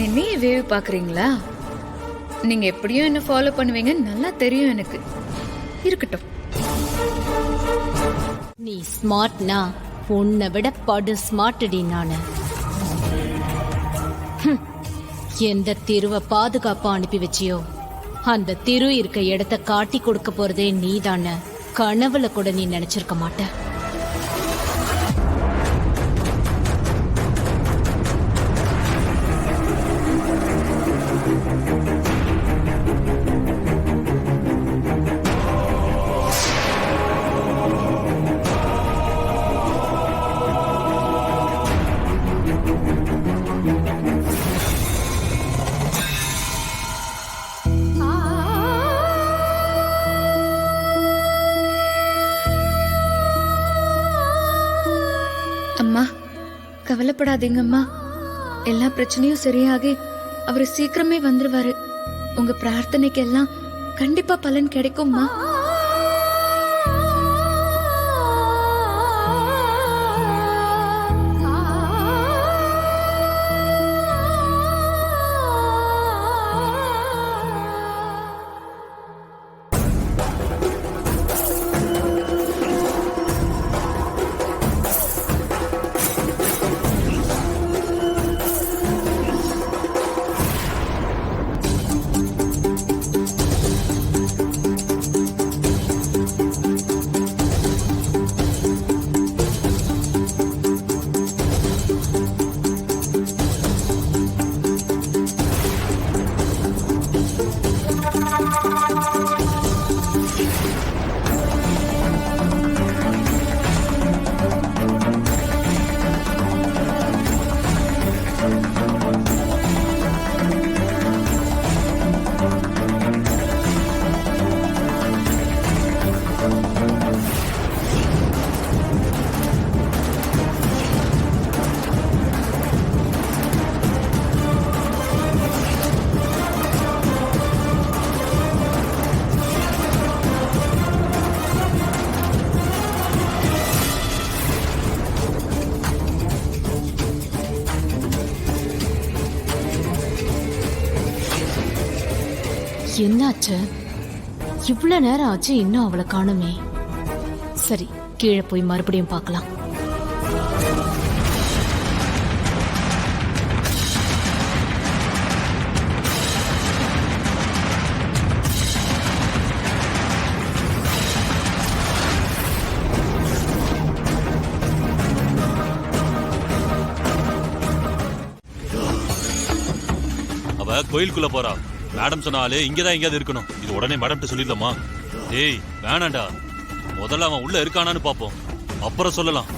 என்னையே வேவ் பாக்குறீங்களா? நீங்க எப்படியும் என்ன ஃபாலோ பண்ணுவீங்கன்னு நல்லா தெரியும் எனக்கு. இருக்கட்டும். நீ ஸ்மார்ட்னா உன்னை விட படு ஸ்மார்ட்டடி நானு. எந்த திருவ பாதுகாப்பா அனுப்பி வச்சியோ அந்த திரு இருக்க இடத்த காட்டி கொடுக்க போறதே நீதானே. கனவுல கூட நீ நினைச்சிருக்க மாட்ட. அம்மா, கவலைப்படாதீங்கம்மா. எல்லா பிரச்சனையும் சரியாகி அவரு சீக்கிரமே வந்துருவாரு. உங்க பிரார்த்தனைக்கு எல்லாம் கண்டிப்பா பலன் கிடைக்கும்மா. என்னாச்சு? இவ்வளவு நேரம் ஆச்சு, இன்னும் அவளை காணுமே. சரி, கீழே போய் மறுபடியும் பார்க்கலாம். அவ கோயிலுக்குள்ள போறா. மேடம் சொன்னாலே இங்கதான் எங்கேயாவது இருக்கணும். இது உடனே மேடம் சொல்லிடலாமா? ஏய் வேணாண்டா, முதல்ல அவன் உள்ள இருக்கானான்னு பாப்போம், அப்புறம் சொல்லலாம்.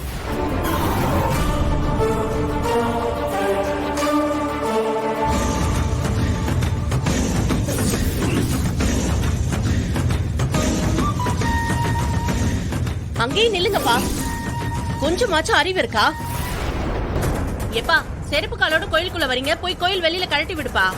அங்கேயே நில்லுங்கப்பா. கொஞ்சமாச்சும் அறிவு இருக்கா? எப்பா, செருப்பு காலோட கோயிலுக்குள்ள வரீங்க, போய் கோயில் வெளியில கழட்டி விடுப்பா.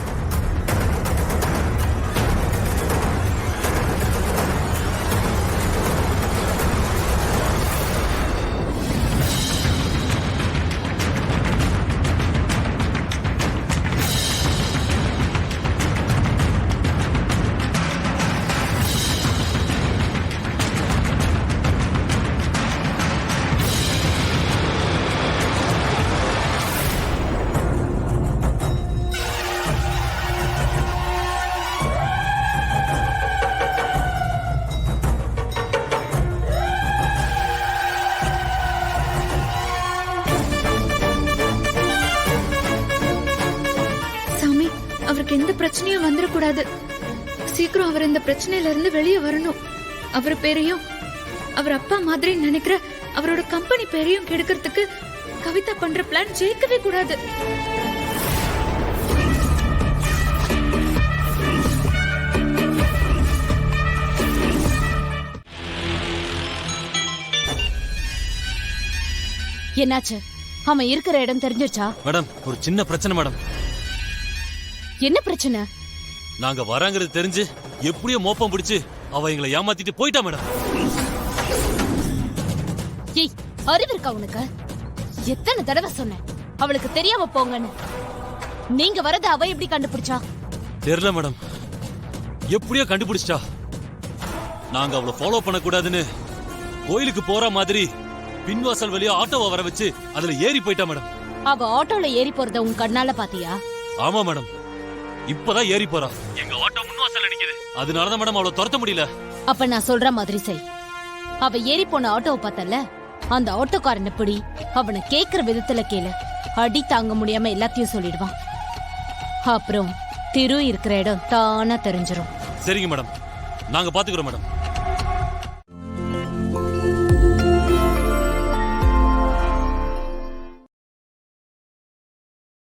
அவருக்கு எந்த பிரச்சனையும் வந்துடக்கூடாது. சீக்கிரம் அவர் இந்த பிரச்சனையில இருந்து வெளியே வரணும். அவர் பேரையும் அவர் அப்பா மாதிரி நினைக்கிற அவரோட கம்பெனி பேரையும் கெடுக்கிறதுக்கு கவிதா பண்ற பிளான் ஜெயிக்கவே கூடாது. என்னாச்சு? அவன் இருக்கிற இடம் தெரிஞ்சிருச்சா? மேடம், ஒரு சின்ன பிரச்சனை மேடம். என்ன பிரச்சனை? நாங்க வராங்கிறது தெரிஞ்சு எப்படியோ மோப்பம் பிடிச்சு அவ எங்களை ஏமாத்திட்டு போயிட்டா மேடம். ஏய், அறிவு இருக்கா உனக்கு? எத்தனை தடவை சொன்னேன் அவளுக்கு தெரியாம போங்கன்னு. நீங்க வரத அவ எப்படி கண்டுபிடிச்சா? தெரியல மேடம், எப்படியோ கண்டுபிடிச்சிட்டா. நாங்க அவளை ஃபாலோ பண்ண கூடாதுன்னு கோயிலுக்கு போற மாதிரி பின்வாசல் வழியா ஆட்டோவை வர வச்சு அதுல ஏறி போயிட்டா மேடம். அவ ஆட்டோல ஏறி போறத உன் கண்ணால பாத்தியா? ஆமா மேடம், இப்பதான் ஏறி போறா. எங்க ஆட்டோ முன்வாசல்ல நிக்குது. அதனாலதான் மேடம் அவளை துரத்த முடியல. அப்ப நான் சொல்ற மாதிரி செய். அவ ஏறி போன ஆட்டோவை பார்த்தல, அந்த ஆட்டோக்காரனை பிடி. அவனை கேக்குற விதத்துல கேளு. அடி தாங்க முடியாம எல்லாத்தையும் சொல்லிடுவான். அப்புறம் திரு இருக்கிற இடம் தானா தெரிஞ்சிரும். சரிங்க மேடம், நாங்க பாத்துக்கிறோம் மேடம்.